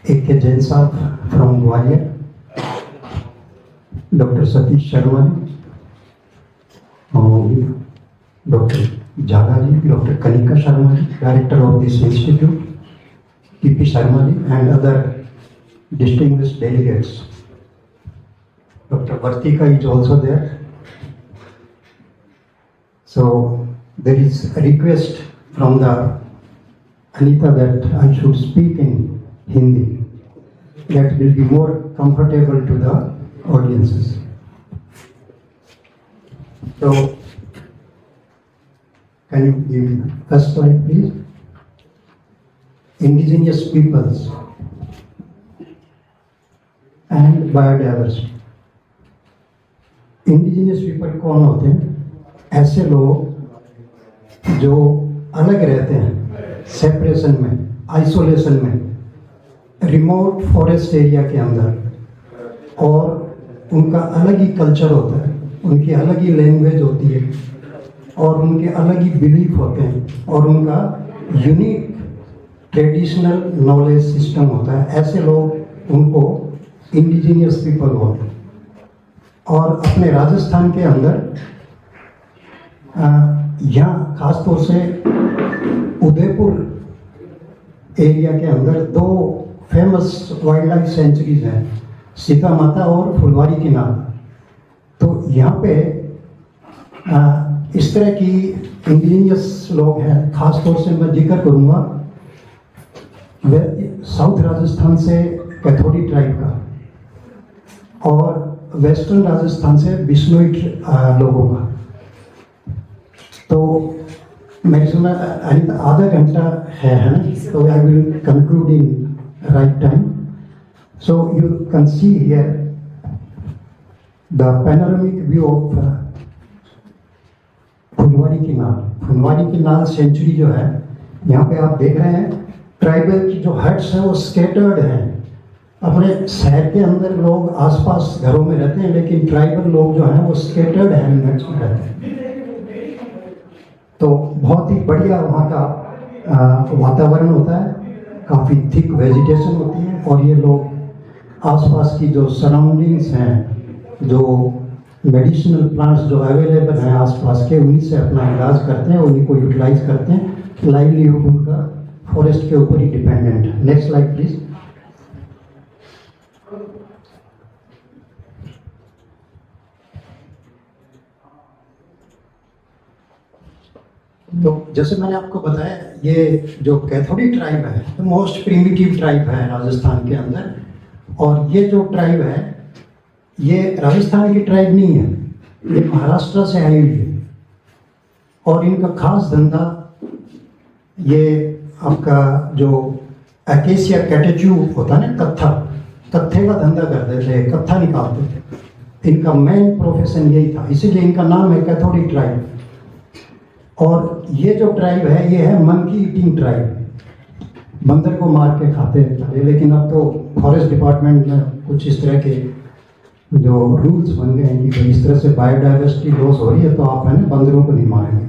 एक के जैन साहब from Gwalior, doctor Satish Sharma ji, और doctor Jaga ji, doctor Kanika Sharma ji, director of this institute, P Sharma ji, and other distinguished delegates. Dr. Vartika is also there. So there is a request from the Anita that I should speak in Hindi. That will be more comfortable to the audiences. So can you give me the first slide, please? Indigenous peoples and biodiversity. Indigenous people कौन होते हैं? ऐसे लोग जो अलग रहते हैं, separation में, आइसोलेशन में, रिमोट फॉरेस्ट एरिया के अंदर, और उनका अलग ही कल्चर होता है, उनकी अलग ही लैंग्वेज होती है, और उनके अलग ही बिलीफ होते हैं, और उनका यूनिक ट्रेडिशनल नॉलेज सिस्टम होता है। ऐसे लोग, उनको इंडिजिनियस पीपल बोलते हैं। और अपने राजस्थान के अंदर यहाँ खासतौर से उदयपुर एरिया के अंदर दो फेमस वाइल्ड लाइफ सेंचुरीज हैं, सीता माता और फुलवारी की नाम। तो यहाँ पे इस तरह की इंडिजिनियस लोग हैं। खासतौर से मैं जिक्र करूँगा साउथ राजस्थान से कैथोडी ट्राइब का, और वेस्टर्न राजस्थान से बिश्नोई लोगों का। तो मेरे समय आधा घंटा है ना, तो I will conclude in right time. So you can see here the panoramic view of Phulwari की नाल। फुलवारी की नाल सेंचुरी जो है, यहाँ पे आप देख रहे हैं ट्राइबल की जो हट्स हैं वो स्केटर्ड हैं। अपने शहर के अंदर लोग आसपास घरों में रहते हैं, लेकिन ट्राइबल लोग जो हैं वो स्केटर्ड हैमलेट्स में रहते हैं। तो बहुत ही बढ़िया वहाँ का वातावरण होता है, काफ़ी थिक वेजिटेशन होती है, और ये लोग आसपास की जो सराउंडिंग्स हैं, जो मेडिसिनल प्लांट्स जो अवेलेबल हैं आसपास के, उन्हीं से अपना इलाज करते हैं, उन्हीं को यूटिलाइज करते हैं। लाइवलीहुड उनका फॉरेस्ट के ऊपर ही डिपेंडेंट है। Next slide please. तो जैसे मैंने आपको बताया, ये जो कैथोडी ट्राइब है, तो मोस्ट प्रिमिटिव ट्राइब है राजस्थान के अंदर। और ये जो ट्राइब है, ये राजस्थान की ट्राइब नहीं है, ये महाराष्ट्र से आई हुई है। और इनका खास धंधा, ये आपका जो एकेसिया कैटेच्यू होता है ना, कत्थे का धंधा करते थे, कत्था निकालते थे। इनका मेन प्रोफेशन यही था, इसीलिए इनका नाम है कैथोडी ट्राइब। और ये जो ट्राइब है, ये है मंकी ईटिंग ट्राइब, बंदर को मार के खाते थे। लेकिन अब तो फॉरेस्ट डिपार्टमेंट में कुछ इस तरह के जो रूल्स बन गए हैं कि इस तरह से बायोडाइवर्सिटी लॉस हो रही है, तो आप है ना बंदरों को नहीं मारेंगे।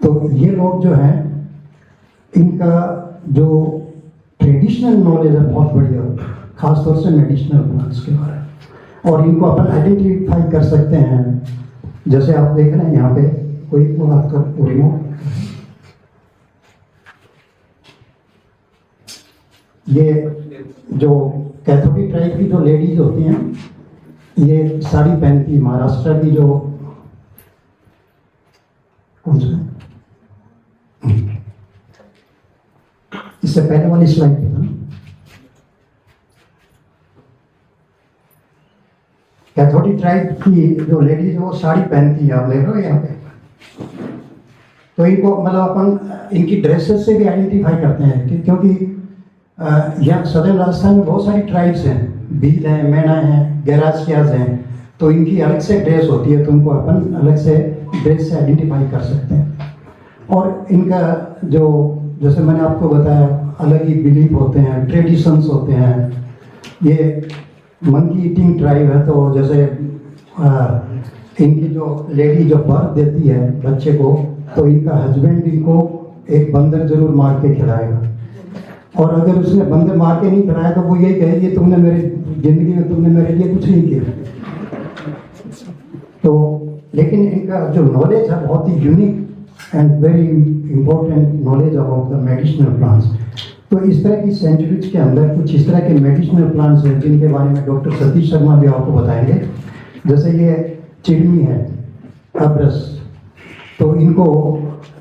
तो ये लोग जो हैं, इनका जो ट्रेडिशनल नॉलेज है बहुत बढ़िया, खासतौर से मेडिसिनल प्लांट्स के बारे में। और इनको अपन आइडेंटिफाई कर सकते हैं, जैसे आप देख रहे हैं यहाँ पे कोई वो आपका रिमोट, ये जो कैथोडी ट्राइब की जो लेडीज होती हैं, ये साड़ी पहनती, महाराष्ट्र की जो कौन सा इससे पहले वाली स्लाइड पे था, कैथोडी ट्राइब की जो लेडीज है वो साड़ी पहनती है, आप ले लो यहाँ पे। तो इनको मतलब अपन इनकी ड्रेसेस से भी आइडेंटिफाई करते हैं क्योंकि यहाँ सदर्न राजस्थान में बहुत सारी ट्राइब्स हैं, भील हैं, मैना हैं, गैरासियाज हैं। तो इनकी अलग से ड्रेस होती है, तो उनको अपन अलग से ड्रेस से आइडेंटिफाई कर सकते हैं। और इनका जो, जैसे मैंने आपको बताया, अलग ही बिलीफ होते हैं, ट्रेडिशंस होते हैं। ये मंकी ईटिंग ट्राइब है, तो जैसे इनकी जो लेडी जो बर्थ देती है बच्चे को, तो इनका हस्बैंड इनको एक बंदर जरूर मार के खिलाएगा। और अगर उसने बंदे मार के नहीं बनाया तो वो यही कहेगी तुमने मेरी जिंदगी में तुमने मेरे लिए कुछ नहीं किया। तो लेकिन इनका जो नॉलेज है बहुत ही unique and very important knowledge about the medicinal plants. तो इस तरह की सेंचुरीज के अंदर कुछ इस तरह के मेडिसिनल प्लांट्स हैं जिनके बारे में डॉक्टर सतीश शर्मा भी आपको बताएंगे। जैसे ये चिड़मी है, अब्रस, तो इनको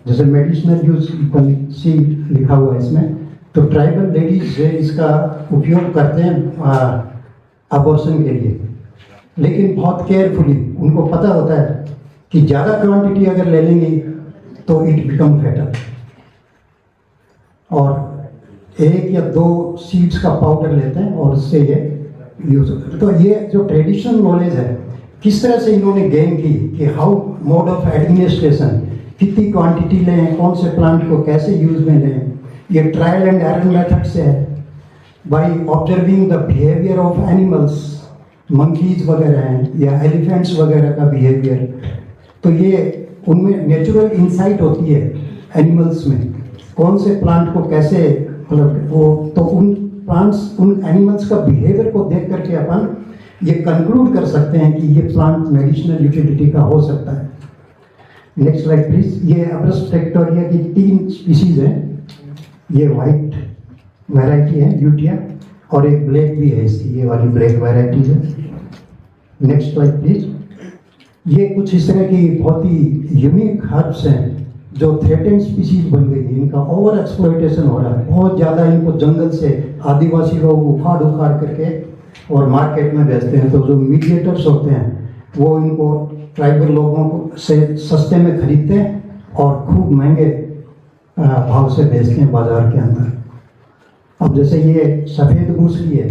जैसे मेडिसिनल यूज सी लिखा हुआ है इसमें, तो ट्राइबल लेडीज इसका उपयोग करते हैं अबॉर्शन के लिए, लेकिन बहुत केयरफुली। उनको पता होता है कि ज़्यादा क्वांटिटी अगर ले लेंगी तो इट बिकम फैटल, और 1 या 2 सीड्स का पाउडर लेते हैं और उससे ये यूज होता है। तो ये जो ट्रेडिशनल नॉलेज है किस तरह से इन्होंने गेन की कि हाउ मोड ऑफ एडमिनिस्ट्रेशन, कितनी क्वांटिटी लें, कौन से प्लांट को कैसे यूज में लें, ये ट्रायल एंड एरर मेथड से है, by observing the behaviour of animals, monkeys वगैरह हैं या एलिफेंट्स वगैरह का बिहेवियर। तो ये उनमें नेचुरल इंसाइट होती है एनिमल्स में, कौन से प्लांट को कैसे मतलब वो, तो उन प्लांट्स उन एनिमल्स का बिहेवियर को देख करके अपन ये कंक्लूड कर सकते हैं कि ये प्लांट मेडिसिनल यूटिलिटी का हो सकता है। Next slide please. ये अब्रस टेक्टोरिया की 3 स्पीसीज हैं। ये वाइट वैरायटी है यूटिया, और एक ब्लैक भी है इसकी, ये वाली ब्लैक वैरायटी है। Next slide please. ये कुछ इस तरह की बहुत ही यूनिक हर्ब्स हैं जो थ्रेटेंड स्पीसीज बन गई है। इनका ओवर एक्सप्लॉयटेशन हो रहा है, बहुत ज़्यादा इनको जंगल से आदिवासी लोग उखाड़ उखाड़ करके और मार्केट में बेचते हैं। तो जो मीडिएटर्स होते हैं वो इनको ट्राइबल लोगों को से सस्ते में खरीदते हैं और खूब महंगे भाव से बेचते हैं बाजार के अंदर। अब जैसे ये सफ़ेद मूसली है,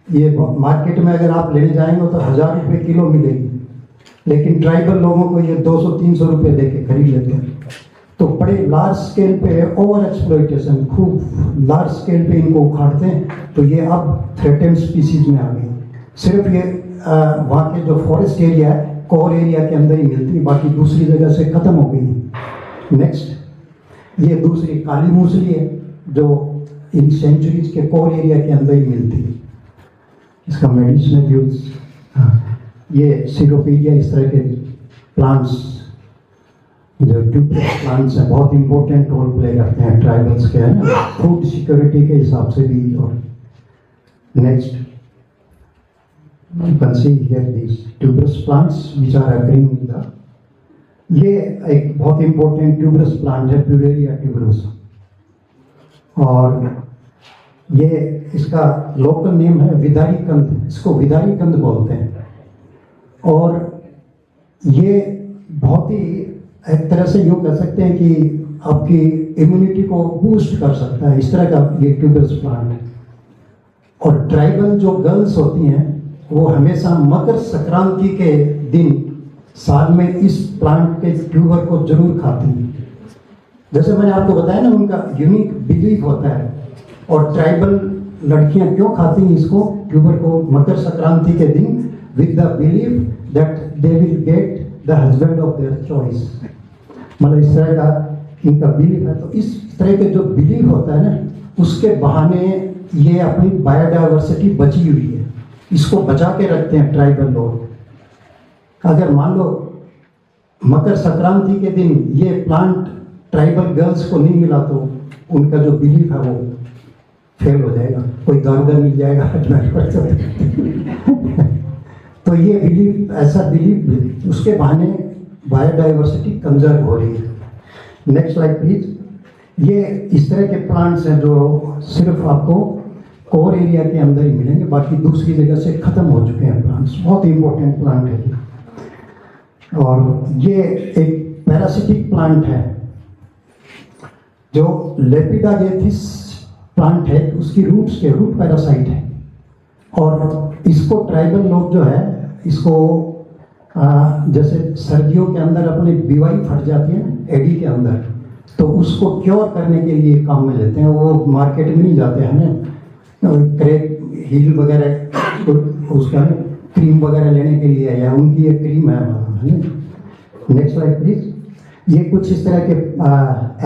ये मार्केट में अगर आप लेने जाएंगे तो 1000 रुपये किलो मिलेगी, लेकिन ट्राइबल लोगों को ये 200-300 रुपये दे के खरीद लेते हैं। तो बड़े लार्ज स्केल पे ओवर एक्सप्लॉयटेशन, खूब लार्ज स्केल पे इनको उखाड़ते हैं। तो ये अब थ्रेटेंड स्पीसीज में आ गई। सिर्फ ये वहाँ के जो फॉरेस्ट एरिया है, कोर एरिया के अंदर ही मिलती है, बाकी दूसरी जगह से ख़त्म हो गई। नेक्स्ट, ये दूसरी काली मूसली है जो इन सेंचुरीज के कोर एरिया के अंदर ही मिलती है। इसका मेडिसिनल यूज, ये सिरोपीडिया, इस तरह के प्लांट्स जो ट्यूबरस प्लांट्स हैं बहुत इंपॉर्टेंट रोल प्ले करते हैं ट्राइबल्स के, है ना, फूड सिक्योरिटी के हिसाब से भी। और next, you can see here these tuberous plants which are occurring in the, ये एक बहुत इंपॉर्टेंट ट्यूबरस प्लांट है, प्यूरेरिया ट्यूबरस, और ये इसका लोकल नेम है विदारी कंद, इसको विदारी कंद बोलते हैं। और ये बहुत ही एक तरह से यूँ कह सकते हैं कि आपकी इम्यूनिटी को बूस्ट कर सकता है, इस तरह का ये ट्यूबरस प्लांट है। और ट्राइबल जो गर्ल्स होती हैं वो हमेशा मकर संक्रांति के दिन साल में इस प्लांट के ट्यूबर को जरूर खाती हैं। जैसे मैंने आपको बताया ना, उनका यूनिक बिलीफ होता है। और ट्राइबल लड़कियां क्यों खाती हैं इसको, ट्यूबर को, मकर संक्रांति के दिन, with the belief that they will get the husband of their choice. मतलब इस तरह का इनका बिलीफ है। तो इस तरह के जो बिलीफ होता है ना, उसके बहाने ये अपनी बायोडाइवर्सिटी बची हुई है, इसको बचा के रखते हैं ट्राइबल लोग। अगर मान लो मकर संक्रांति के दिन ये प्लांट ट्राइबल गर्ल्स को नहीं मिला तो उनका जो बिलीफ है वो फेल हो जाएगा, कोई दारूगर मिल जाएगा तो ये बिलीफ, ऐसा बिलीफ, उसके बहाने बायोडाइवर्सिटी कंजर्व हो रही है। Next slide please. ये इस तरह के प्लांट्स हैं जो सिर्फ आपको कोर एरिया के अंदर ही मिलेंगे, बाकी दूसरी जगह से खत्म हो चुके हैं प्लांट्स। बहुत इंपॉर्टेंट प्लांट है। और ये एक पैरासिटिक प्लांट है जो लेपिडागेथिस प्लांट है, उसकी रूट्स के रूट पैरासाइट है। और इसको ट्राइबल लोग जो है इसको जैसे सर्दियों के अंदर अपनी बीवाई फट जाती है एडी के अंदर, तो उसको क्योर करने के लिए काम में लेते हैं। वो मार्केट में नहीं जाते हैं ना, क्रेक हील वगैरह उसका क्रीम वगैरह लेने के लिए, या उनकी एक क्रीम है। Next slide please. ये कुछ इस तरह के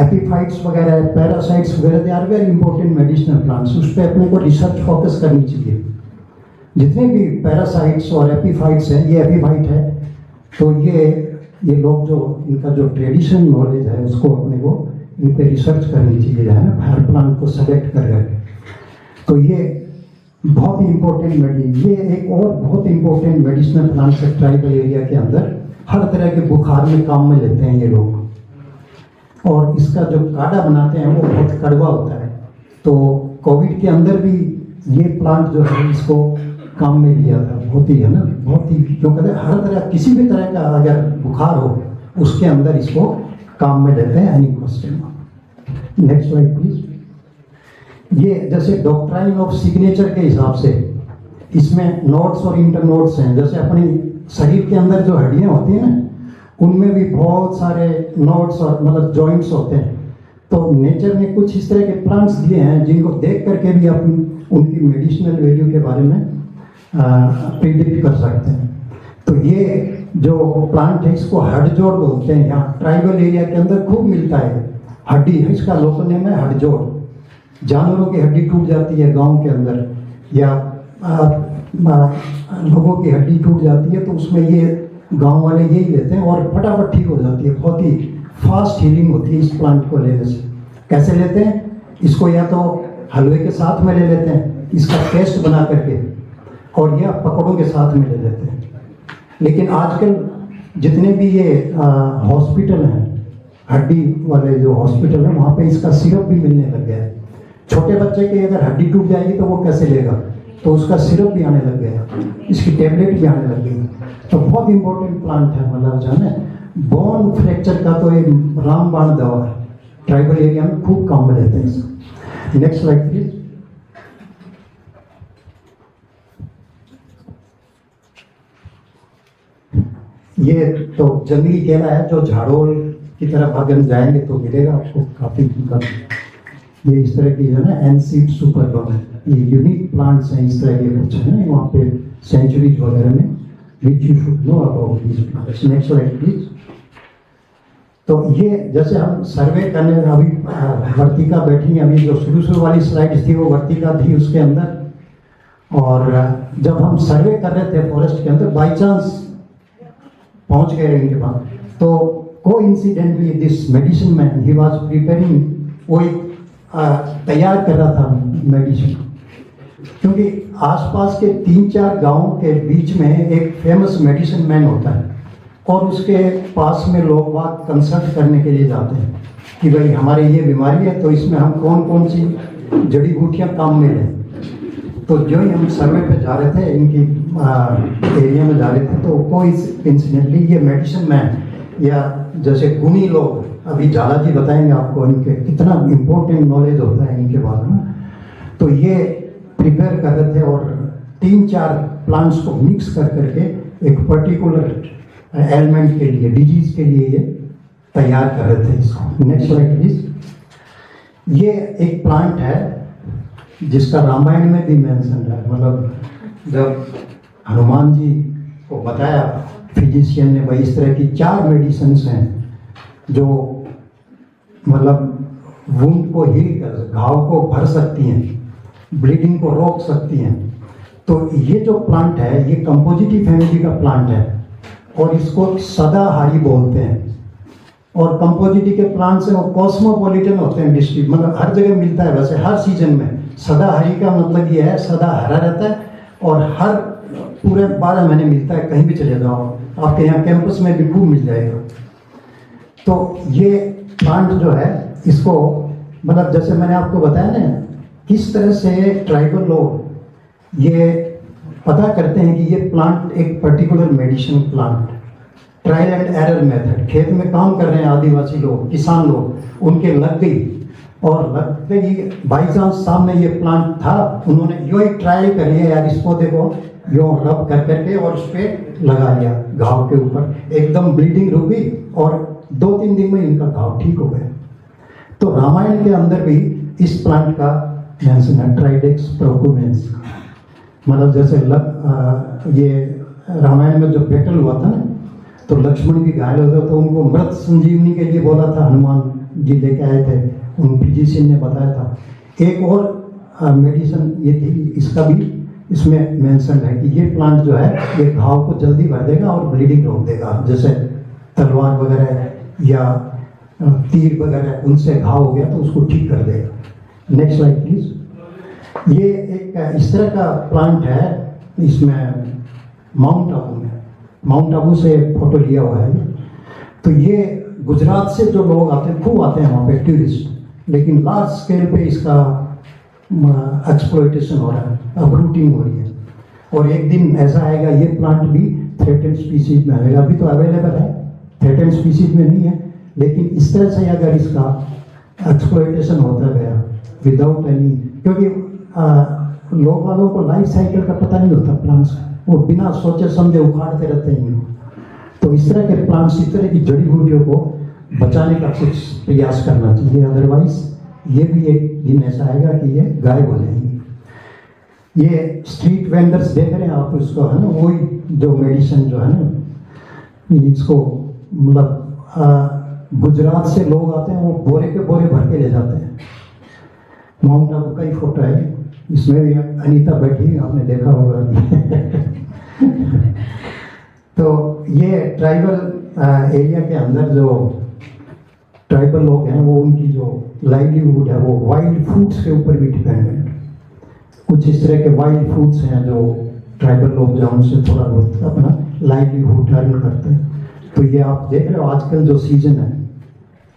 एपीफाइट्स वगैरह, पैरासाइट्स वगैरह, they are very important medicinal plants. उस पर अपने को रिसर्च फोकस करनी चाहिए। जितने भी पैरासाइट्स और एपीफाइट्स हैं, ये एपीफाइट है, तो ये लोग जो इनका जो ट्रेडिशनल नॉलेज है उसको अपने को इन पे रिसर्च करनी चाहिए, है ना, हर प्लांट को सेलेक्ट कर करके। तो ये बहुत ही इम्पोर्टेंट ये एक और बहुत इम्पोर्टेंट मेडिसिनल प्लांट्स है ट्राइबल एरिया के अंदर। हर तरह के बुखार में काम में लेते हैं ये लोग, और इसका जो काढ़ा बनाते हैं वो बहुत कड़वा होता है। तो कोविड के अंदर भी ये प्लांट जो है इसको काम में लिया था, बहुत ही, है ना, बहुत ही, जो कहते हैं हर तरह किसी भी तरह का अगर बुखार हो उसके अंदर इसको काम में लेते हैं। Any question? Next slide please. ये जैसे डॉक्ट्राइन ऑफ सिग्नेचर के हिसाब से इसमें नोड्स और इंटरनोड्स हैं। जैसे अपनी शरीर के अंदर जो हड्डियां होती हैं ना, उनमें भी बहुत सारे नोड्स और मतलब जॉइंट्स होते हैं। तो नेचर ने कुछ इस तरह के प्लांट्स दिए हैं जिनको देख करके भी आप उनकी मेडिसिनल वैल्यू के बारे में प्रिडिक्ट कर सकते हैं। तो ये जो प्लांट है इसको हड़जोड़ बोलते हैं। यहाँ ट्राइबल एरिया के अंदर खूब मिलता है। हड्डी, इसका लोकल नेम है हड़जोड़। जानवरों की हड्डी टूट जाती है गांव के अंदर, या लोगों की हड्डी टूट जाती है, तो उसमें ये गांव वाले यही लेते हैं और फटाफट ठीक हो जाती है। बहुत ही फास्ट हीलिंग होती है इस प्लांट को लेने से। कैसे लेते हैं इसको? या तो हलवे के साथ में ले लेते हैं इसका पेस्ट बना करके, और या पकौड़ों के साथ में ले लेते हैं। लेकिन आजकल जितने भी ये हॉस्पिटल हैं, हड्डी वाले जो हॉस्पिटल हैं, वहाँ पे इसका सिरप भी मिलने लग गया है। छोटे बच्चे की अगर हड्डी टूट जाएगी तो वो कैसे लेगा, तो उसका सिरप भी आने लग गया, इसकी टेबलेट भी आने लग गई। तो बहुत इंपॉर्टेंट प्लांट है, मतलब जो है ना, बोन फ्रैक्चर का तो एक रामबाण दवा है। ट्राइबल एरिया में खूब काम में लेते हैं इसको। Next slide please. ये तो जंगली केला है जो झाड़ोल की तरफ अगर जाएंगे तो मिलेगा आपको काफी। ये इस तरह की जो है ना एनसीड सुपर है, ये यूनिक प्लांट्स हैं इस तरह के कुछ है वहाँ पे सेंचुरीज वगैरह में, which you should know about these plants. Next slide please. तो ये जैसे हम सर्वे करने, अभी वर्तिका बैठी, अभी जो शुरू वाली स्लाइड थी वो वर्तिका थी उसके अंदर। और जब हम सर्वे कर रहे थे फॉरेस्ट के अंदर, बाई चांस पहुंच गए इनके पास, तो coincidentally this medicine man he was preparing, वो एक तैयार कर रहा था मेडिसिन। क्योंकि आसपास के 3-4 गांवों के बीच में एक फेमस मेडिसिन मैन होता है, और उसके पास में लोग बात कंसल्ट करने के लिए जाते हैं कि भाई हमारे ये बीमारी है, तो इसमें हम कौन कौन सी जड़ी बूटियाँ काम में लें। तो जो ही हम सर्वे पे जा रहे थे, इनकी एरिया में जा रहे थे, तो कोई इंसिडेंटली ये मेडिसिन मैन, या जैसे गुणी लोग, अभी झाला जी बताएंगे आपको इनके कितना इम्पोर्टेंट नॉलेज होता है इनके बारे में। तो ये प्रिपेयर कर रहे थे और 3-4 प्लांट्स को मिक्स कर करके एक पर्टिकुलर एलिमेंट के लिए, डिजीज के लिए ये तैयार कर रहे थे इसको। Next slide please. ये एक प्लांट है जिसका रामायण में भी मेंशन है। मतलब जब हनुमान जी को बताया फिजिशियन ने, भाई इस तरह की 4 मेडिसिन हैं जो मतलब वुंड को हील कर, घाव को भर सकती हैं, ब्लीडिंग को रोक सकती हैं। तो ये जो प्लांट है ये कंपोजिटी फैमिली का प्लांट है, और इसको सदाहारी बोलते हैं। और कंपोजिटी के प्लांट से वो कॉस्मोपॉलिटन होते हैं डिस्ट्रिक्ट, मतलब हर जगह मिलता है वैसे हर सीजन में। सदाहरी का मतलब ये है सदा हरा रहता है और हर पूरे 12 महीने मिलता है, कहीं भी चले जाओ आपके यहाँ कैंपस में भी खूब मिल जाएगा। तो ये प्लांट जो है इसको मतलब जैसे मैंने आपको बताया ना, किस तरह से ट्राइबल लोग ये पता करते हैं कि ये प्लांट एक particular medicine plant, trial and error method. खेत में काम कर रहे हैं आदिवासी लोग, किसान लोग, उनके लग गई, और लगते ही बाई चांस सामने ये प्लांट था, उन्होंने यो ही ट्रायल कर लिया, यार इस पौधे को यो रब कर करके और उस पर लगा लिया घाव के ऊपर, एकदम ब्लीडिंग रुक गई और 2-3 दिन में इनका घाव ठीक हो गया। तो रामायण के अंदर भी इस प्लांट का मेंशन है, ट्राइडेक्स प्रोकुमेंस। मतलब जैसे ये रामायण में जो बैटल हुआ था ना, तो लक्ष्मण भी घायल हो गए, तो उनको मृत संजीवनी के लिए बोला था, हनुमान जी लेके आए थे, उन फिजिशियन ने बताया था। एक और मेडिसिन ये थी, इसका भी इसमें मेंशन है कि ये प्लांट जो है ये घाव को जल्दी भर देगा और ब्लीडिंग रोक देगा। जैसे तलवार वगैरह या तीर वगैरह उनसे घाव हो गया तो उसको ठीक कर देगा। Next slide please. ये एक इस तरह का प्लांट है, इसमें माउंट आबू में, माउंट आबू से फोटो लिया हुआ है। तो ये गुजरात से जो लोग आते हैं, खूब आते हैं वहाँ पे टूरिस्ट, लेकिन लार्ज स्केल पे इसका एक्सप्लॉयटेशन हो रहा है, अब्रूटिंग हो रही है। और एक दिन ऐसा आएगा ये प्लांट भी थ्रेटेंड स्पीसीज में आएगा। अभी तो अवेलेबल है, थ्रेटेंड स्पीसीज में नहीं है, लेकिन इस तरह से अगर इसका एक्सप्लॉयटेशन होता गया विदाउट एनी, क्योंकि लोग वालों को लाइफ साइकिल का पता नहीं होता प्लांट्स का, वो बिना सोचे समझे उखाड़ते रहते हैं इनको। तो इस तरह के प्लांट्स, इस तरह की जड़ी बूटियों को बचाने का कुछ प्रयास करना चाहिए, अदरवाइज ये भी एक दिन ऐसा आएगा कि ये गायब हो जाएंगे। ये स्ट्रीट वेंडर्स देख रहे हैं आप इसको, है ना, वही जो मेडिसिन जो है ना, इसको मतलब गुजरात से लोग आते हैं, वो बोरे के बोरे भर के ले जाते हैं। माउंट आबू का ही फोटो है, इसमें भी अनीता बैठी, आपने देखा होगा। तो ये ट्राइबल एरिया के अंदर जो ट्राइबल लोग हैं, वो उनकी जो लाइवलीहुड है वो वाइल्ड फ्रूट्स के ऊपर भी डिपेंडेंट। कुछ इस तरह के वाइल्ड फ्रूट्स हैं जो ट्राइबल लोग जो उनसे थोड़ा बहुत अपना लाइवलीहुड अर्न करते हैं। तो ये आप देख रहे हो आजकल जो सीजन है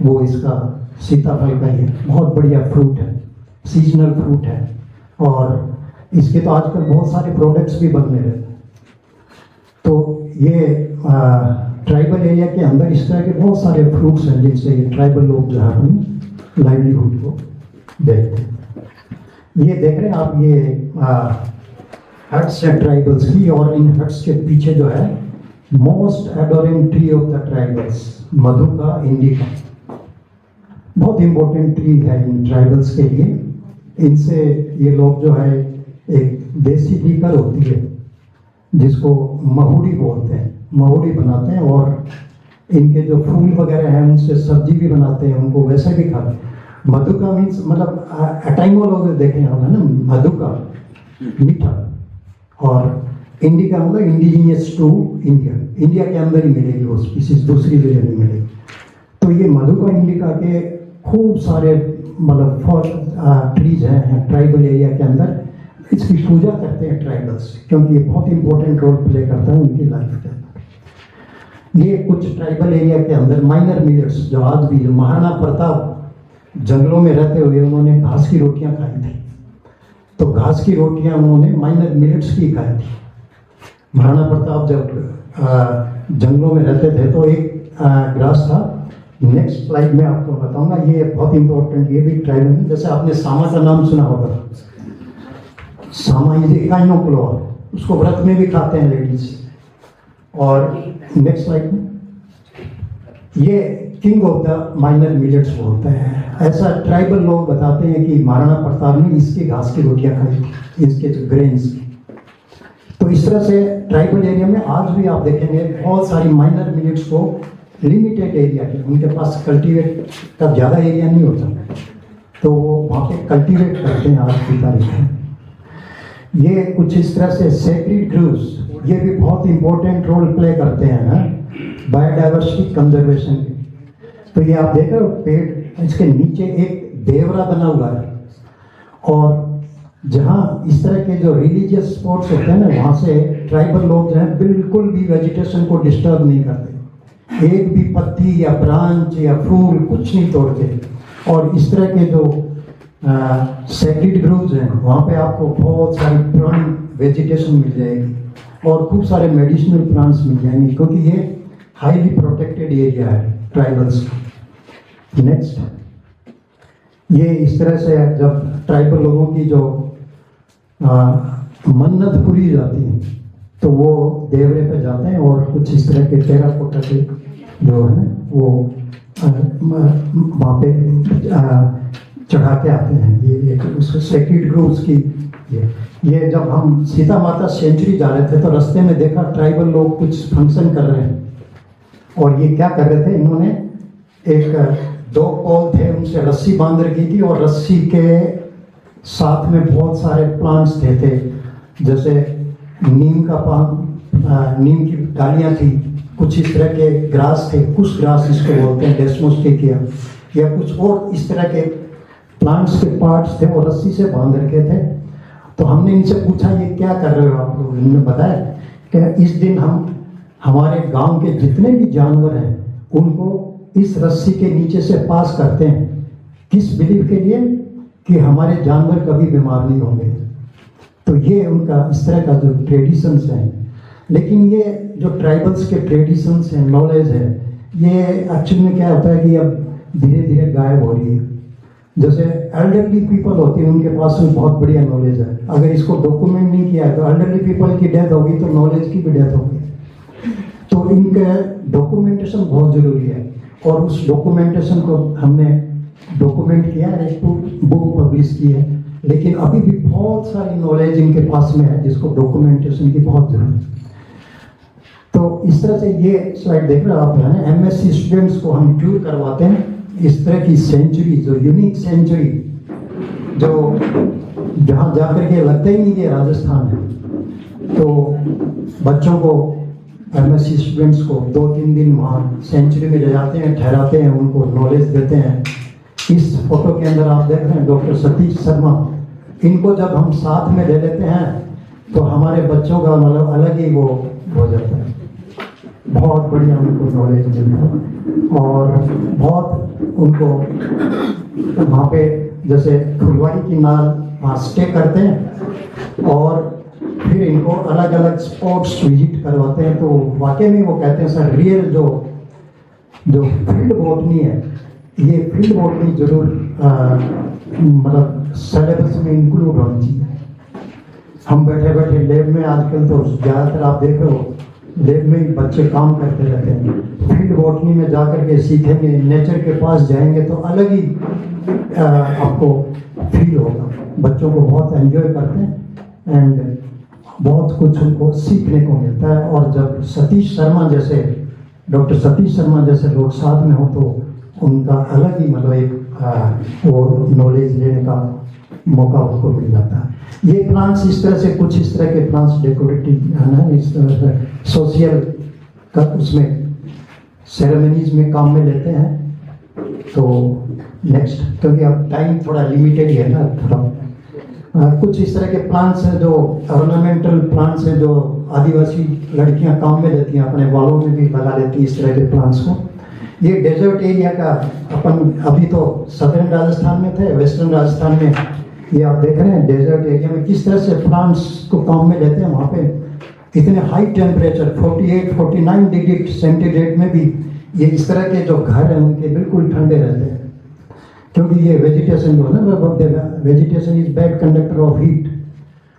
वो इसका सीताफल का ही है, बहुत बढ़िया फ्रूट है, सीजनल फ्रूट है, और इसके तो आजकल बहुत सारे प्रोडक्ट्स भी बनने रहे। तो ये ट्राइबल एरिया के अंदर इस तरह के बहुत सारे फ्रूट्स हैं जिनसे ये ट्राइबल लोग जो है अपनी लाइवलीहुड को देखते हैं। ये देख रहे हैं आप, ये हट्स है ट्राइबल्स की, और इन हट्स के पीछे जो है most adoring tree of the tribals, madhuca indica, बहुत इंपॉर्टेंट ट्री है इन ट्राइबल्स के लिए। इनसे ये लोग जो है, एक देसी लीकर होती है जिसको महुड़ी बोलते हैं, महुड़ी बनाते हैं, और इनके जो फूल वगैरह हैं उनसे सब्जी भी बनाते हैं, उनको वैसे भी खाते हैं। मधुका मीन्स मतलब एटाइमोलॉजी देखें हम, है ना, मधुका मीठा, और इंडिका मतलब इंडिजीनियस टू इंडिया, इंडिया के अंदर ही मिलेगी वो स्पीसीज, दूसरी जगह नहीं मिलेगी। तो ये मधुका इंडिका के खूब सारे मतलब ट्रीज हैं ट्राइबल एरिया के अंदर। इसकी पूजा करते हैं ट्राइबल्स, क्योंकि ये बहुत इंपॉर्टेंट रोल प्ले करता है उनकी लाइफ के अंदर। ये कुछ ट्राइबल एरिया के अंदर माइनर मिलेट्स जो आज भी, जो महाराणा प्रताप जंगलों में रहते हुए उन्होंने घास की रोटियां खाई थी, तो घास की रोटियां उन्होंने माइनर मिलेट्स की खाई थी। महाराणा प्रताप जब जंगलों में रहते थे तो एक ग्रास था, नेक्स्ट स्लाइड में आपको बताऊंगा, ये बहुत इंपॉर्टेंट, ये भी ट्राइबल, जैसे आपने सामा का नाम सुना होगा, सामा इज एकाइनोक्लोर, उसको व्रत में भी खाते हैं लेडीज। और नेक्स्ट स्लाइड में ये king of the minor millets बोलते हैं। ऐसा ट्राइबल लोग बताते हैं कि महाराणा प्रताप ने इसकी घास की रोटियां खाई थी, इसके जो ग्रेन्स की। तो इस तरह से ट्राइबल एरिया में आज भी आप देखेंगे बहुत सारी माइनर मिलेट्स को लिमिटेड एरिया है, उनके पास कल्टीवेट का ज़्यादा एरिया नहीं होता, तो वो वहाँ पे कल्टीवेट करते हैं आज की तारीख में। ये कुछ इस तरह से सेक्रेड ग्रूव्स, ये भी बहुत इंपॉर्टेंट रोल प्ले करते हैं बायोडाइवर्सिटी कंजर्वेशन के। तो ये आप देख रहे हो पेड़, इसके नीचे एक देवरा बना हुआ है, और जहाँ इस तरह के जो रिलीजियस स्पॉट्स होते हैं ना, वहाँ से ट्राइबल लोग जो हैं बिल्कुल भी वेजिटेशन को डिस्टर्ब नहीं करते, एक भी पत्ती या ब्रांच या फूल कुछ नहीं तोड़ते। और इस तरह के जो सेक्रेड ग्रूव्स हैं वहाँ पे आपको बहुत सारी पुरानी वेजिटेशन मिल जाएगी और खूब सारे मेडिसिनल प्लांट्स मिल जाएंगे, क्योंकि ये हाईली प्रोटेक्टेड एरिया है ट्राइबल्स। नेक्स्ट, ये इस तरह से जब ट्राइबल लोगों की जो मन्नत पूरी जाती है तो वो देवरे पे जाते हैं और कुछ इस तरह के टेराकोटा के जो है वो वहाँ पे चढ़ा के आते हैं। ये उसको सेक्रेड ग्रूव्स की ये जब हम सीता माता सेंचुरी जा रहे थे तो रास्ते में देखा ट्राइबल लोग कुछ फंक्शन कर रहे हैं, और ये क्या कर रहे थे, इन्होंने एक 2 पोल थे, उनसे रस्सी बांध रखी थी और रस्सी के साथ में बहुत सारे प्लांट्स थे जैसे नीम का पान, नीम की डालियाँ थी, कुछ इस तरह के ग्रास थे, कुछ ग्रास जिसको बोलते हैं डेस्मोस्टिकिया, या कुछ और इस तरह के प्लांट्स के पार्ट्स थे, वो रस्सी से बांध रखे थे। तो हमने इनसे पूछा ये क्या कर रहे हो आप लोग? इन्होंने बताया कि इस दिन हम हमारे गांव के जितने भी जानवर हैं उनको इस रस्सी के नीचे से पास करते हैं। किस बिलीफ के लिए? कि हमारे जानवर कभी बीमार नहीं होंगे। तो ये उनका इस तरह का जो ट्रेडिशंस हैं। लेकिन ये जो ट्राइबल्स के ट्रेडिशंस हैं, नॉलेज है, ये एक्चुअली में क्या होता है कि अब धीरे धीरे गायब हो रही है। जैसे एल्डरली पीपल होते हैं, उनके पास में बहुत बढ़िया नॉलेज है, अगर इसको डॉक्यूमेंट नहीं किया है तो एल्डरली पीपल की डेथ होगी तो नॉलेज की भी डेथ होगी। तो इनका डॉक्यूमेंटेशन बहुत जरूरी है, और उस डॉक्यूमेंटेशन को हमने डॉक्यूमेंट किया है, एक बुक पब्लिश की है। लेकिन अभी भी बहुत सारी नॉलेज इनके पास में है जिसको डॉक्यूमेंटेशन की बहुत जरूरत है। तो इस तरह से ये स्लाइड देख रहे हो आप, है ना, MSc स्टूडेंट्स को हम टूर करवाते हैं। इस तरह की सेंचुरी, जो यूनिक सेंचुरी, जो जहाँ जाकर के लगता ही नहीं कि राजस्थान है, तो बच्चों को, MSc स्टूडेंट्स को 2-3 दिन वहाँ सेंचुरी में ले जाते हैं, ठहराते हैं, उनको नॉलेज देते हैं। इस फोटो के अंदर आप देख रहे हैं डॉक्टर सतीश शर्मा। इनको जब हम साथ में ले लेते हैं तो हमारे बच्चों का मतलब अलग ही वो हो जाता है, बहुत बढ़िया उनको नॉलेज मिलता है। और बहुत उनको वहाँ पे जैसे फुलवारी की नाल वहाँ स्टे करते हैं और फिर इनको अलग अलग स्पॉट्स विजिट करवाते हैं। तो वाकई में वो कहते हैं सर, रियल जो फील्ड बॉटनी है, ये फील्ड बॉटनी जरूर मतलब सिलेबस में इंक्लूड होनी चाहिए। हम बैठे बैठे लैब में, आजकल तो ज़्यादातर आप देख रहे हो लैब में ही बच्चे काम करते रहते हैं। फील्ड बॉटनी में जाकर के सीखेंगे, नेचर के पास जाएंगे तो अलग ही आपको फील होगा। बच्चों को बहुत एंजॉय करते हैं एंड बहुत कुछ उनको सीखने को मिलता है। और जब सतीश शर्मा जैसे, डॉक्टर सतीश शर्मा जैसे लोग साथ में हो तो उनका अलग ही मतलब एक वो नॉलेज लेने का मौका उसको मिल जाता है। ये प्लांट्स इस तरह से, कुछ इस तरह के प्लांट्स डेकोरेटिव है ना, इस तरह से सोशल का उसमें सेरेमनीज में काम में लेते हैं। तो नेक्स्ट, क्योंकि अब टाइम थोड़ा लिमिटेड ही है ना, थोड़ा कुछ इस तरह के प्लांट्स हैं जो ऑर्नामेंटल प्लांट्स हैं, जो आदिवासी लड़कियां काम में लेती हैं, अपने बालों में भी लगा लेती हैं इस तरह के प्लांट्स को। ये डेजर्ट एरिया का, अपन अभी तो सदर्न राजस्थान में थे, वेस्टर्न राजस्थान में ये आप देख रहे हैं डेजर्ट एरिया में किस तरह से प्लांट्स को काम में लेते हैं। वहाँ पे इतने हाई टेम्परेचर 48-49 डिग्री सेंटीग्रेड में भी ये इस तरह के जो घर हैं उनके बिल्कुल ठंडे रहते हैं, क्योंकि ये वेजिटेशन जो है ना, vegetation is bad conductor of heat.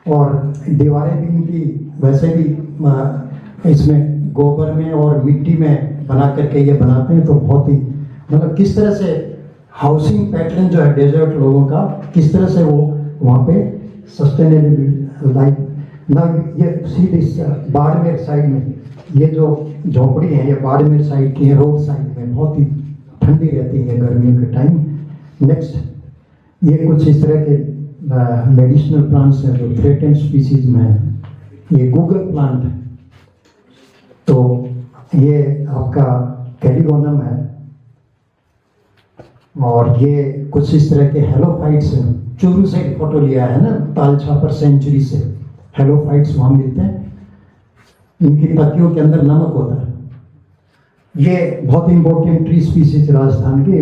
और दीवारें भी इनकी वैसे भी इसमें गोबर में और मिट्टी में बना करके ये बनाते हैं। तो बहुत ही मतलब किस तरह से हाउसिंग पैटर्न जो है डेजर्ट लोगों का, किस तरह से वो वहाँ पे सस्टेनेबल लाइफ ना। ये सीधे बाड़मेर साइड में ये जो झोपड़ी है, ये बाड़मेर साइड की है, रोड साइड में बहुत ही ठंडी रहती है गर्मियों के टाइम। नेक्स्ट, ये कुछ इस तरह के मेडिसिनल प्लांट्स हैं जो थ्रेटेंड स्पीसीज में है। ये गूगल प्लांट है, तो ये आपका कैलिगोनम है। और ये कुछ इस तरह के हेलोफाइट्स हैं, चूरू से फोटो लिया है ना, तालछापर सेंचुरी से हेलोफाइट्स वहाँ मिलते हैं। इनकी पत्तियों के अंदर नमक होता है। ये बहुत इंपॉर्टेंट ट्री स्पीसीज राजस्थान की,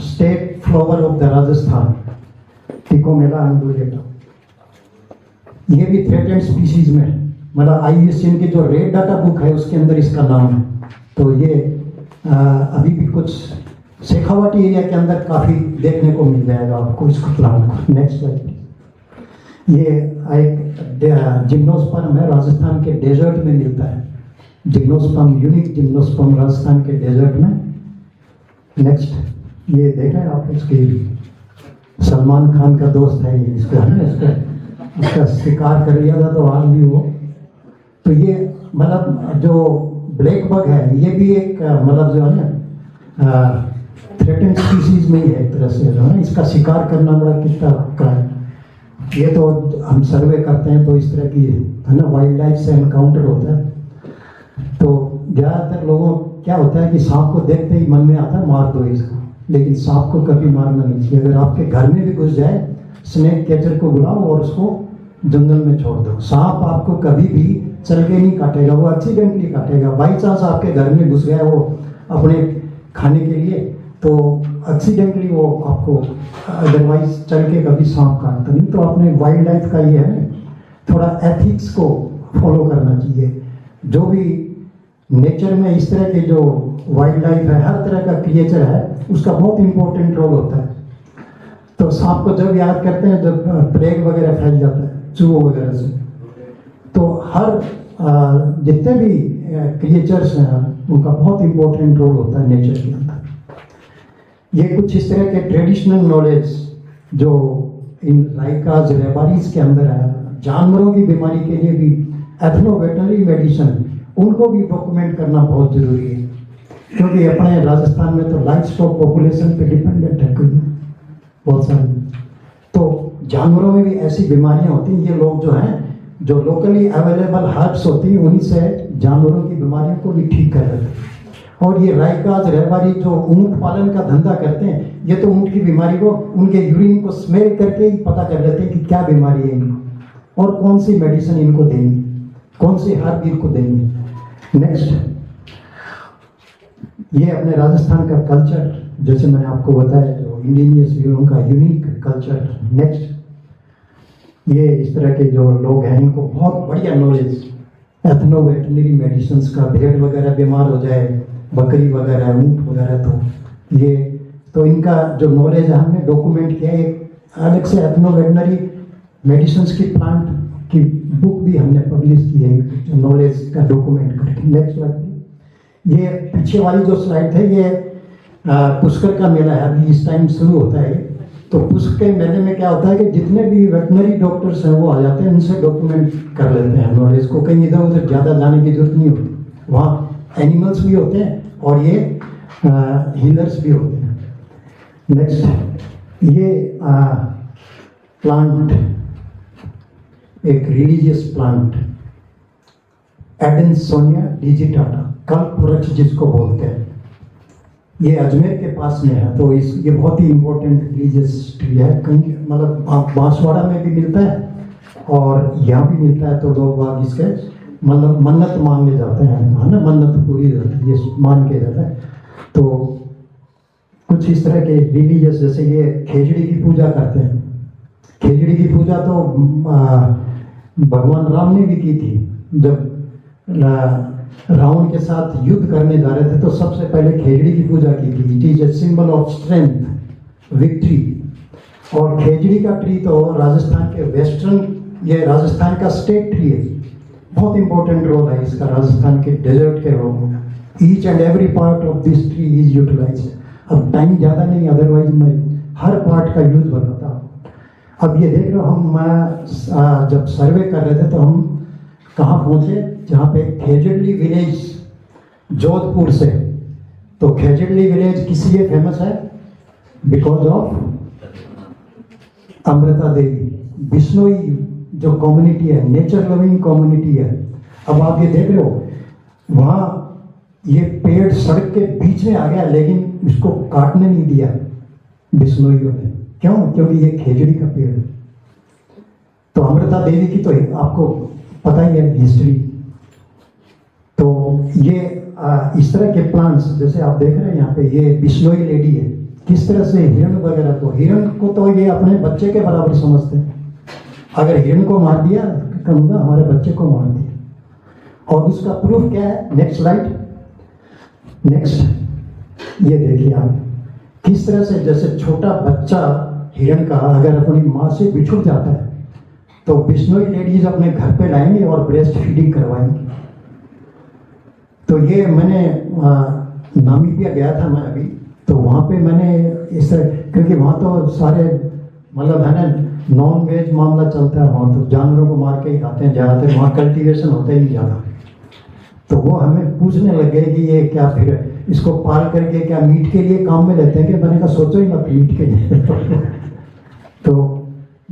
state flower of the Rajasthan, tecomella undulata. ये भी थ्रेटेंड स्पीसीज में है, मतलब IUCN की जो रेड डाटा बुक है उसके अंदर इसका नाम है। तो ये अभी भी कुछ शेखावाटी एरिया के अंदर काफ़ी देखने को मिल जाएगा आपको इसको प्लांट। Next slide. ये एक जिम्नोस्पर्म है, राजस्थान के डेजर्ट में मिलता है। जिम्नोस्पर्म, यूनिक जिम्नोस्पर्म राजस्थान के डेजर्ट में। नेक्स्ट, ये देख रहे हैं आप, इसकी सलमान खान का दोस्त है ये, इसका शिकार कर लिया था तो आज भी वो। तो ये मतलब जो ब्लैक बग है, ये भी एक मतलब जो है ना थ्रेटेंड स्पीसीज में ही है एक तरह से, जो है इसका शिकार करना बड़ा कितना क्राइम। ये तो हम सर्वे करते हैं तो इस तरह की है ना वाइल्ड लाइफ से एनकाउंटर होता है। तो ज़्यादातर लोगों क्या होता है कि सांप को देखते ही मन में आता है मार दो इसको, लेकिन सांप को कभी मारना नहीं चाहिए। अगर आपके घर में भी घुस जाए, स्नेक कैचर को बुलाओ और उसको जंगल में छोड़ दो। सांप आपको कभी भी चल के नहीं काटेगा, वो एक्सीडेंटली काटेगा। बाई चांस आपके घर में घुस गया वो अपने खाने के लिए, तो एक्सीडेंटली वो आपको, अदरवाइज चल के कभी सांप काटता नहीं। तो अपने वाइल्ड लाइफ का ये है थोड़ा एथिक्स को फॉलो करना चाहिए। जो भी नेचर में इस तरह के जो वाइल्ड लाइफ है, हर तरह का क्रिएचर है, उसका बहुत इंपॉर्टेंट रोल होता है। तो सांप को जब याद करते हैं जब प्लेग वगैरह फैल जाता है चूहों वगैरह से, तो हर जितने भी क्रिएचर्स हैं उनका बहुत इंपॉर्टेंट रोल होता है नेचर के अंदर। ये कुछ इस तरह के ट्रेडिशनल नॉलेज जो इन राइकाज रेबारीज के अंदर है। जानवरों की बीमारी के लिए भी एथनो वेटनरी मेडिसिन, उनको भी डॉक्यूमेंट करना बहुत जरूरी है, क्योंकि अपने राजस्थान में तो लाइफ स्टॉक पॉपुलेशन पे डिपेंडेंट है बहुत सारी। तो जानवरों में भी ऐसी बीमारियां होती हैं, ये लोग जो हैं जो लोकली अवेलेबल हर्ब्स होती हैं उन्हीं से जानवरों की बीमारियों को भी ठीक कर रहे हैं। और ये राइकाज रहबारी जो ऊंट पालन का धंधा करते हैं, ये तो ऊंट की बीमारी को उनके यूरिन को स्मेल करके ही पता कर लेते हैं कि क्या बीमारी है इनको और कौन सी मेडिसिन इनको देनी, कौन सी हर्ब इनको देनी। नेक्स्ट, ये अपने राजस्थान का कल्चर, जैसे मैंने आपको बताया, जो इंडिजिनियस व्यूओं का यूनिक कल्चर। नेक्स्ट, ये इस तरह के जो लोग हैं इनको बहुत बढ़िया नॉलेज एथनो वेटनरी मेडिसिन का। भेड़ वगैरह बीमार हो जाए, बकरी वगैरह, ऊँट वगैरह, तो ये तो इनका जो नॉलेज है हमने डॉक्यूमेंट किया। एक अलग से एथनो वेटनरी मेडिसिन की प्लांट की बुक भी हमने पब्लिश की है, जो नॉलेज का डॉक्यूमेंट करके। Next slide. ये पीछे वाली जो स्लाइड है ये पुष्कर का मेला है, अभी इस टाइम शुरू होता है। तो पुष्कर के मेले में क्या होता है कि जितने भी वेटनरी डॉक्टर्स हैं वो आ जाते हैं, उनसे डॉक्यूमेंट कर लेते हैं नॉलेज को। कहीं इधर उधर ज़्यादा जाने की जरूरत नहीं होती, वहाँ एनिमल्स भी होते हैं और ये हीलर्स भी होते हैं। नेक्स्ट, ये प्लांट एक रिलीजियस प्लांट, एडेंसोनिया डिजिटाटा, कल्प वृक्ष जिसको बोलते हैं, ये अजमेर के पास में है। तो इस ये बहुत ही इम्पोर्टेंट रिलीजियस ट्री है। कहीं मतलब बांसवाड़ा में भी मिलता है और यहाँ भी मिलता है। तो लोग बाग इसके मतलब मन्नत मांगने जाते हैं, है ना, मन्नत पूरी ये मान के जाता है। तो कुछ इस तरह के रिलीजियस, जैसे ये खेजड़ी की पूजा करते हैं। खेजड़ी की पूजा तो भगवान राम ने भी की थी। जब रावण के साथ युद्ध करने जा रहे थे तो सबसे पहले खेजड़ी की पूजा की थी। It is a symbol of strength, victory. और खेजड़ी का ट्री तो राजस्थान के वेस्टर्न, ये राजस्थान का स्टेट ट्री है, बहुत इंपॉर्टेंट रोल है इसका राजस्थान के डेजर्ट के रोल में। Each and every part of this tree is utilize. अब टाइम ज़्यादा नहीं, अदरवाइज मैं हर पार्ट का यूज बताता हूँ। अब ये देख रहे हो, हम जब सर्वे कर रहे थे तो हम कहाँ पहुँचे, जहाँ पे खेजड़ली विलेज जोधपुर से। तो खेजड़ली विलेज किस लिए फेमस है? बिकॉज ऑफ अमृता देवी, बिश्नोई जो कम्युनिटी है, नेचर लविंग कम्युनिटी है। अब आप ये देख रहे हो, वहाँ ये पेड़ सड़क के बीच में आ गया, लेकिन इसको काटने नहीं दिया बिश्नोइयों ने। क्यों? क्योंकि ये खेजड़ी का पेड़ है। तो अमृता देवी की तो आपको पता ही है हिस्ट्री। तो ये इस तरह के प्लांट्स जैसे आप देख रहे हैं यहाँ पे, ये बिश्नोई लेडी है। किस तरह से हिरण वगैरह को, हिरण को तो ये अपने बच्चे के बराबर समझते हैं। अगर हिरण को मार दिया, कहूँगा हमारे बच्चे को मार दिया। और उसका प्रूफ क्या है? Next slide. नेक्स्ट, ये देखिए आप, किस तरह से जैसे छोटा बच्चा हिरण का अगर अपनी माँ से बिछुड़ जाता है तो बिश्नोई लेडीज अपने घर पे लाएंगे और ब्रेस्ट फीडिंग करवाएंगे। तो ये मैंने नामीबिया गया था मैं अभी, तो वहाँ पे मैंने इस तरह, क्योंकि वहाँ तो सारे मतलब है ना नॉन वेज मामला चलता है, वहाँ तो जानवरों को मार के ही खाते हैं ज़्यादातर, वहाँ कल्टीवेशन होता ही नहीं ज़्यादा। तो वो हमें पूछने लगे कि ये क्या फिर इसको पाल करके क्या मीट के लिए काम में लेते हैं कि मैंने कहा सोचो ही मत मीट के लिए तो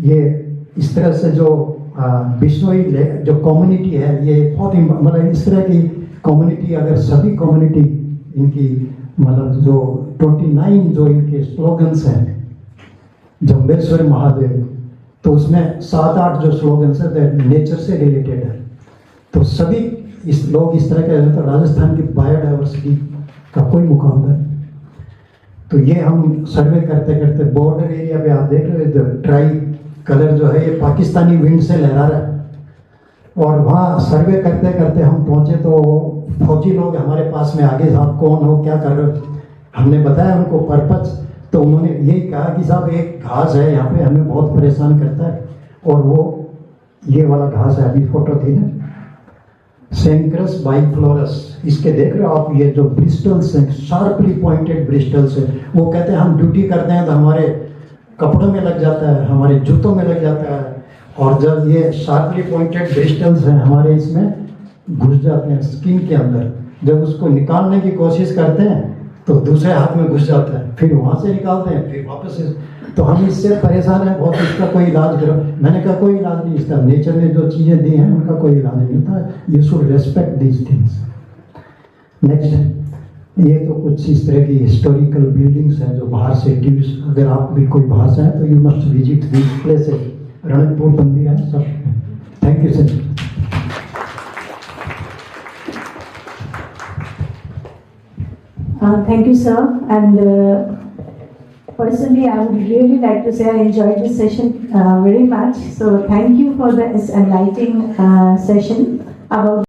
ये इस तरह से जो बिश्नोई जो कम्युनिटी है ये बहुत ही मतलब इस तरह की कम्युनिटी अगर सभी कम्युनिटी इनकी मतलब जो 29 जो इनके स्लोगन्स हैं जम्बेश्वर महादेव तो उसमें 7-8 जो स्लोगन्स है नेचर से रिलेटेड है तो सभी लोग इस तरह के तो राजस्थान की बायोडाइवर्सिटी का कोई मुकाबला नहीं। तो ये हम सर्वे करते करते बॉर्डर एरिया पे आप देख रहे हो ट्राई कलर जो है ये पाकिस्तानी विंड से लहरा रहा है और वहाँ सर्वे करते करते हम पहुँचे तो फौजी लोग हमारे पास में आगे साहब कौन हो क्या कर रहे हो हमने बताया उनको पर्पज तो उन्होंने यही कहा कि साहब एक घास है यहाँ पे हमें बहुत परेशान करता है और वो ये वाला घास है अभी फोटो थी ना सेंक्रस बाइफ्लोरस इसके देख रहे हो आप ये जो ब्रिस्टल्स हैं शार्पली पॉइंटेड ब्रिस्टल्स है वो कहते हैं हम ड्यूटी करते हैं तो हमारे कपड़ों में लग जाता है हमारे जूतों में लग जाता है और जब ये शार्पली पॉइंटेड ब्रिस्टल्स हैं हमारे इसमें घुस जाते हैं स्किन के अंदर जब उसको निकालने की कोशिश करते हैं तो दूसरे हाथ में घुस जाता है फिर वहाँ से निकालते हैं फिर वापस तो हम इससे परेशान हैं बहुत इसका कोई इलाज करो मैंने कहा कोई इलाज नहीं इसका नेचर ने जो चीज़ें दी हैं उनका कोई इलाज नहीं होता you should respect these things. Next ये तो कुछ इस तरह की हिस्टोरिकल बिल्डिंग्स हैं जो बाहर से ट्यूज अगर आप भी कोई बाहर से हैं तो you must visit these places Ranakpur मंदिर है सब। Thank you sir. Thank you, sir. And personally, I would really like to say I enjoyed this session very much. So thank you for this enlightening session about